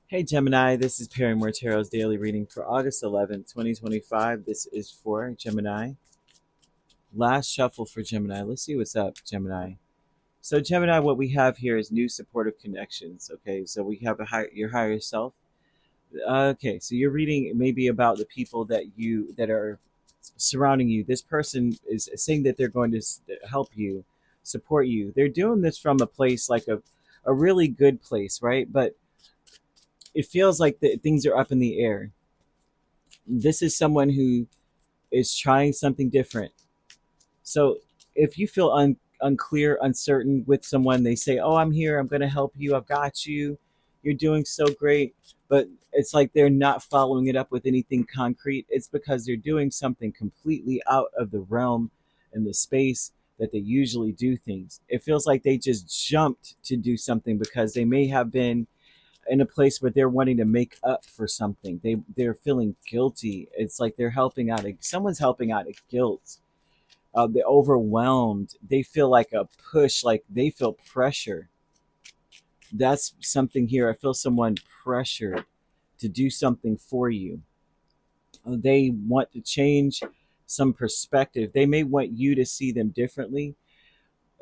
Hey Gemini, this is Perrymore Tarot's daily reading for August 11th, 2025. This is for Gemini. Last shuffle for Gemini. Let's see what's up, Gemini. So Gemini, what we have here is new supportive connections. Okay, so we have your higher self. Okay, so you're reading maybe about the people that are surrounding you. This person is saying that they're going to help you, support you. They're doing this from a place like a really good place, right? But it feels like things are up in the air. This is someone who is trying something different. So if you feel unclear, uncertain with someone, they say, "Oh, I'm here. I'm going to help you. I've got you. You're doing so great." But it's like they're not following it up with anything concrete. It's because they're doing something completely out of the realm and the space that they usually do things. It feels like they just jumped to do something because they may have been in a place where they're wanting to make up for something. They're feeling guilty. It's like they're helping out. Someone's helping out of guilt. They're overwhelmed. They feel like a push. Like they feel pressure. That's something here. I feel someone pressured to do something for you. They want to change some perspective. They may want you to see them differently.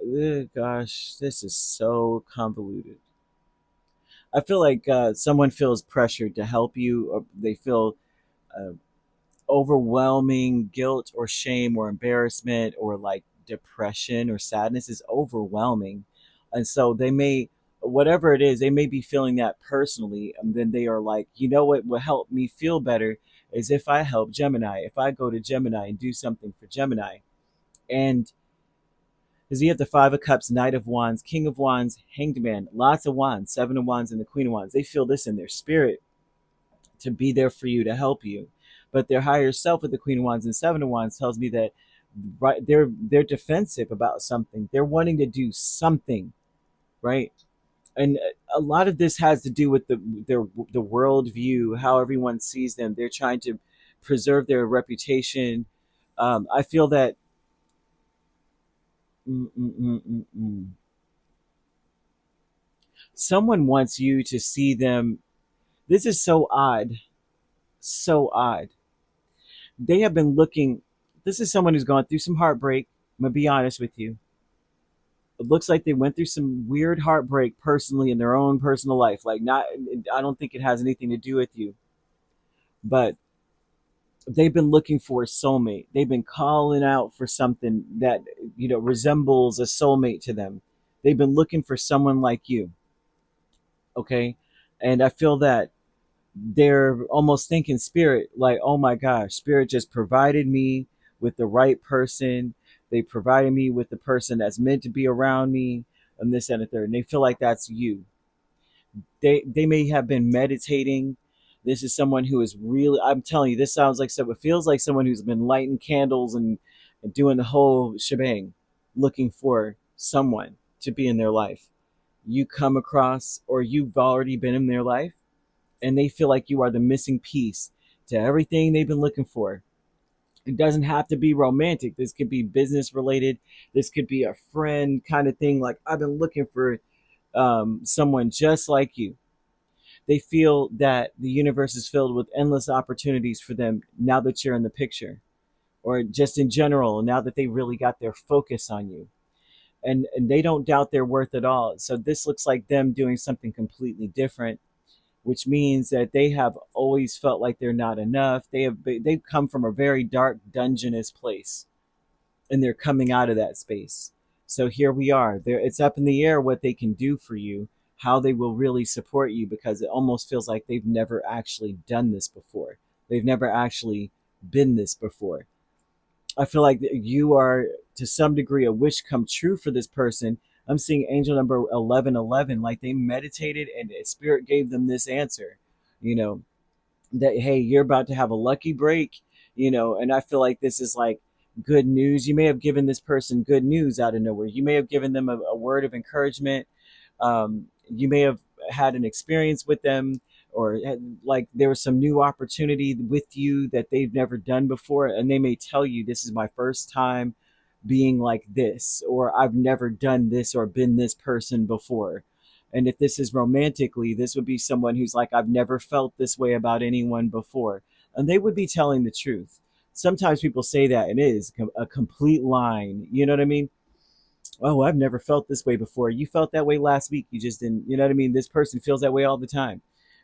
Ugh, gosh, this is so convoluted. I feel like someone feels pressured to help you, or they feel uh, overwhelming guilt or shame or embarrassment or like depression or sadness is overwhelming. And so they may, whatever it is, they may be feeling that personally. And then they are like, you know what will help me feel better is if I help Gemini, if I go to Gemini and do something for Gemini. And because you have the Five of Cups, Knight of Wands, King of Wands, Hanged Man, lots of Wands, Seven of Wands, and the Queen of Wands. They feel this in their spirit to be there for you, to help you. But their higher self with the Queen of Wands and Seven of Wands tells me that right they're defensive about something. They're wanting to do something, right? And a lot of this has to do with the world view, how everyone sees them. They're trying to preserve their reputation. I feel that mm, mm, mm, mm, mm. Someone wants you to see them. This is so odd, so odd. They have been looking. This is someone who's gone through some heartbreak. I'm gonna be honest with you. It looks like they went through some weird heartbreak personally in their own personal life. Like, not, I don't think it has anything to do with you, but they've been looking for a soulmate. They've been calling out for something that resembles a soulmate to them. They've been looking for someone like you. Okay, and I feel that they're almost thinking spirit, like, oh my gosh, spirit just provided me with the right person. They provided me with the person that's meant to be around me, and this and the third. And they feel like that's you. They may have been meditating. This is someone who is really, I'm telling you, this sounds like someone, it feels like someone who's been lighting candles and doing the whole shebang, looking for someone to be in their life. You come across, or you've already been in their life, and they feel like you are the missing piece to everything they've been looking for. It doesn't have to be romantic. This could be business related. This could be a friend kind of thing. Like, I've been looking for someone just like you. They feel that the universe is filled with endless opportunities for them now that you're in the picture, or just in general, now that they really got their focus on you. And they don't doubt their worth at all. So this looks like them doing something completely different, which means that they have always felt like they're not enough. They've come from a very dark, dungeonous place, and they're coming out of that space. So here we are. It's up in the air what they can do for you, how they will really support you, because it almost feels like they've never actually done this before. They've never actually been this before. I feel like you are, to some degree, a wish come true for this person. I'm seeing angel number 1111, like they meditated and spirit gave them this answer, you know, that, hey, you're about to have a lucky break, and I feel like this is like good news. You may have given this person good news out of nowhere. You may have given them a word of encouragement. You may have had an experience with them, or like there was some new opportunity with you that they've never done before, and they may tell you, this is my first time being like this, or I've never done this or been this person before. And if this is romantically, this would be someone who's like, I've never felt this way about anyone before. And they would be telling the truth. Sometimes people say that and it is a complete line. You know what I mean? Oh, I've never felt this way before. You felt that way last week. You just didn't, you know what I mean? This person feels that way all the time.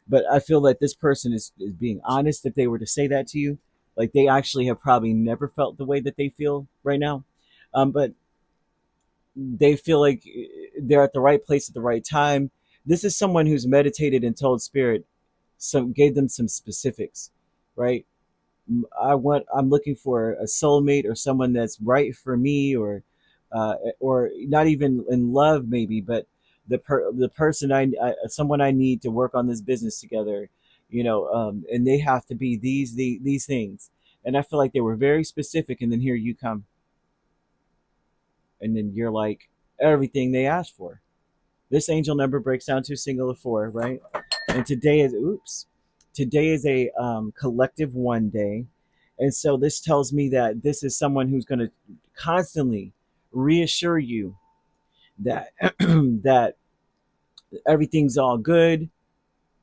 But I feel like this person is being honest if they were to say that to you. Like they actually have probably never felt the way that they feel right now. But they feel like they're at the right place at the right time. This is someone who's meditated and told spirit, some gave them some specifics, right? I'm looking for a soulmate or someone that's right for me, or not even in love maybe, but the person someone I need to work on this business together, and they have to be these things. And I feel like they were very specific, and then here you come, and then you're like everything they asked for. This angel number breaks down to a single of four, right? And today is a collective one day. And so this tells me that this is someone who's going to constantly reassure you that that everything's all good.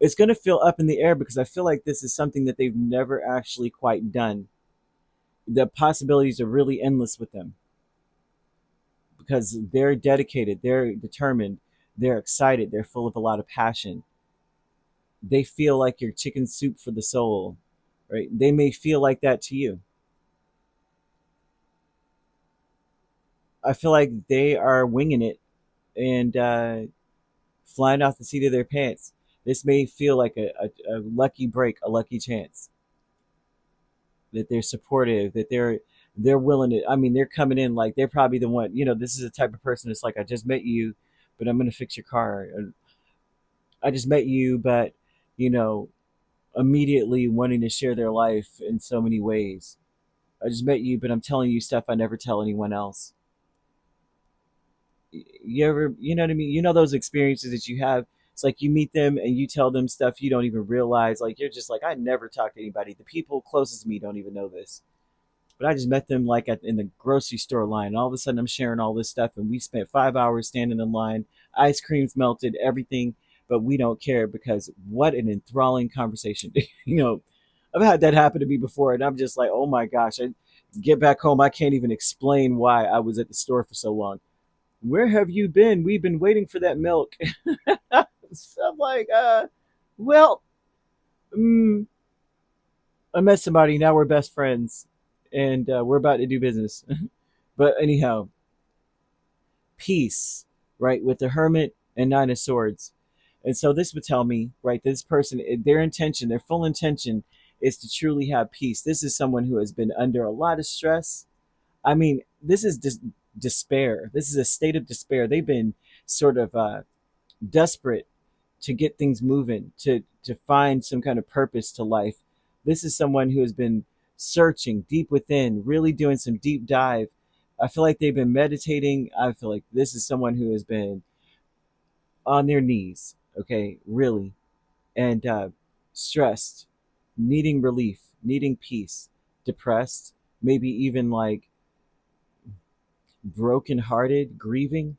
It's going to feel up in the air because I feel like this is something that they've never actually quite done. The possibilities are really endless with them because they're dedicated, they're determined, they're excited, they're full of a lot of passion. They feel like you're chicken soup for the soul, right? They may feel like that to you. I feel like they are winging it and flying off the seat of their pants. This may feel like a lucky break, a lucky chance that they're supportive, that they're willing to. I mean, they're coming in like they're probably the one. This is the type of person that's like, I just met you, but I'm gonna fix your car. Or, I just met you, but you know, immediately wanting to share their life in so many ways. I just met you, but I'm telling you stuff I never tell anyone else. You ever, you know what I mean? You know those experiences that you have. It's like you meet them and you tell them stuff you don't even realize. Like you're just like, I never talk to anybody. The people closest to me don't even know this. But I just met them like in the grocery store line. And all of a sudden I'm sharing all this stuff and we spent 5 hours standing in line. Ice cream's melted, everything, but we don't care because what an enthralling conversation. I've had that happen to me before and I'm just like, oh my gosh, I get back home. I can't even explain why I was at the store for so long. Where have you been? We've been waiting for that milk. So I'm like, well, mm, I met somebody. Now we're best friends, and we're about to do business. But anyhow, peace, right? With the Hermit and Nine of Swords, and so this would tell me, right? This person, their intention, their full intention, is to truly have peace. This is someone who has been under a lot of stress. I mean, this is despair. This is a state of despair. They've been sort of desperate to get things moving, to find some kind of purpose to life. This is someone who has been searching deep within, really doing some deep dive. I feel like they've been meditating. I feel like this is someone who has been on their knees, okay, really, and stressed, needing relief, needing peace, depressed, maybe even like brokenhearted, grieving.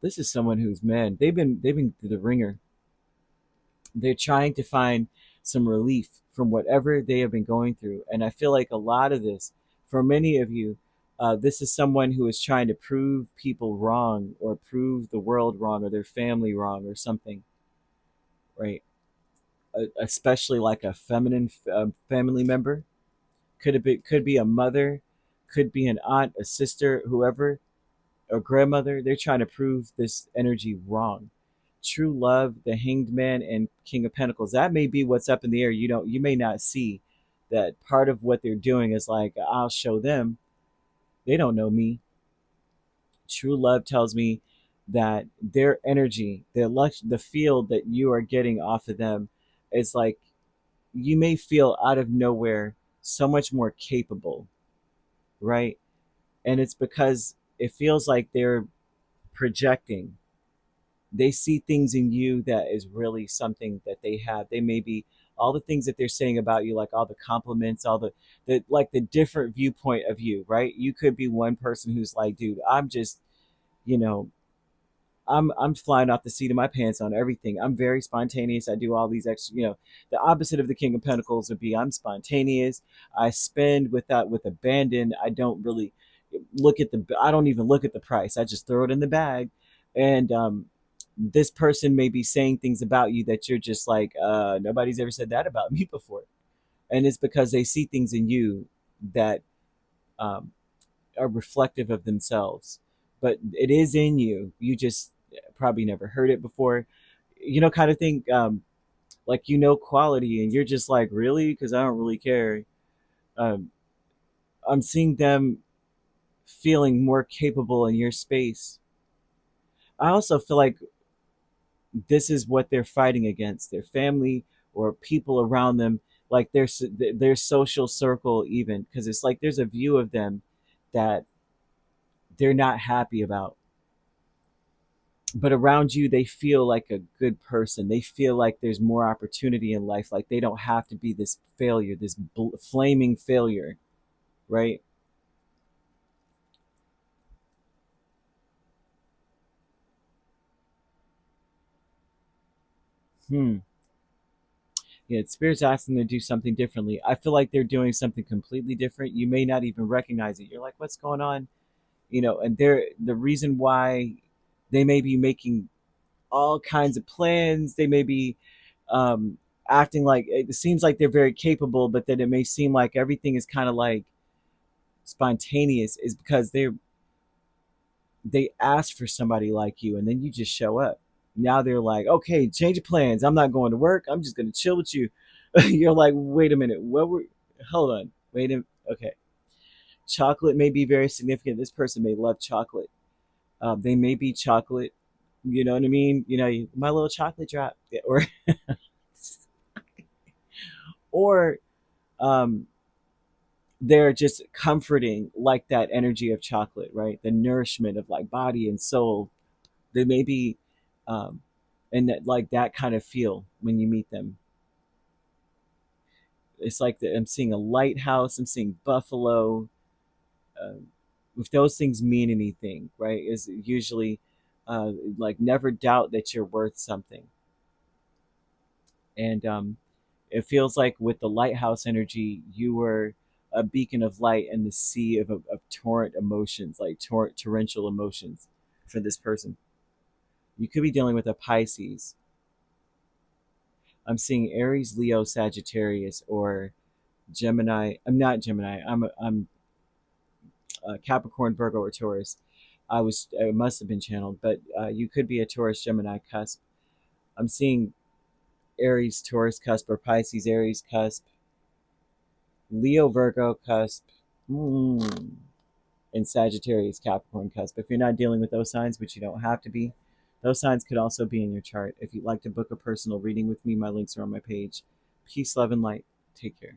This is someone who's, man, they've been through the ringer. They're trying to find some relief from whatever they have been going through, and I feel like a lot of this, for many of you, this is someone who is trying to prove people wrong or prove the world wrong or their family wrong or something, right? Especially like a feminine family member. Could be a mother, could be an aunt, a sister, whoever, or grandmother. They're trying to prove this energy wrong. True love, the Hanged Man, and King of Pentacles. That may be what's up in the air. You may not see that part of what they're doing is like, I'll show them. They don't know me. True love tells me that their energy, the field that you are getting off of them is like you may feel out of nowhere so much more capable, right? And it's because it feels like they're projecting. They see things in you that is really something that they have. They may be all the things that they're saying about you, like all the compliments, all the like the different viewpoint of you, right? You could be one person who's like, dude, I'm just, You know, I'm flying off the seat of my pants on everything. I'm very spontaneous. I do all these extra, the opposite of the King of Pentacles would be I'm spontaneous. I spend with abandon. I don't really I don't even look at the price. I just throw it in the bag. And this person may be saying things about you that you're just like, nobody's ever said that about me before. And it's because they see things in you that um, are reflective of themselves, but it is in you. You just probably never heard it before, kind of thing. Like, quality, and you're just like, really? Because I don't really care. Um, I'm seeing them feeling more capable in your space. I also feel like this is what they're fighting against, their family or people around them, like their social circle, even, because it's like there's a view of them that they're not happy about, but around you they feel like a good person. They feel like there's more opportunity in life, like they don't have to be this failure, this flaming failure, right? Hmm. Yeah, spirit's asking them to do something differently. I feel like they're doing something completely different. You may not even recognize it. You're like, what's going on? And they're the reason why they may be making all kinds of plans. They may be um, acting like it seems like they're very capable, but then it may seem like everything is kind of like spontaneous, is because they ask for somebody like you, and then you just show up. Now they're like, okay, change of plans. I'm not going to work. I'm just going to chill with you. You're like, wait a minute. Hold on. Wait a Okay. Chocolate may be very significant. This person may love chocolate. They may be chocolate. You know what I mean? My little chocolate drop. Yeah, or um, they're just comforting, like that energy of chocolate, right? The nourishment of like body and soul. They may be, um, and that, like, that kind of feel when you meet them. It's like I'm seeing a lighthouse. I'm seeing buffalo. Um, if those things mean anything, right? Is usually like, never doubt that you're worth something. And it feels like with the lighthouse energy, you were a beacon of light in the sea of torrent emotions, like torrential emotions for this person. You could be dealing with a Pisces. I'm seeing Aries, Leo, Sagittarius, or Gemini. I'm not Gemini. I'm Capricorn, Virgo, or Taurus. I must have been channeled, but you could be a Taurus, Gemini cusp. I'm seeing Aries, Taurus cusp, or Pisces, Aries cusp, Leo, Virgo cusp, and Sagittarius, Capricorn cusp. If you're not dealing with those signs, which you don't have to be, those signs could also be in your chart. If you'd like to book a personal reading with me, my links are on my page. Peace, love, and light. Take care.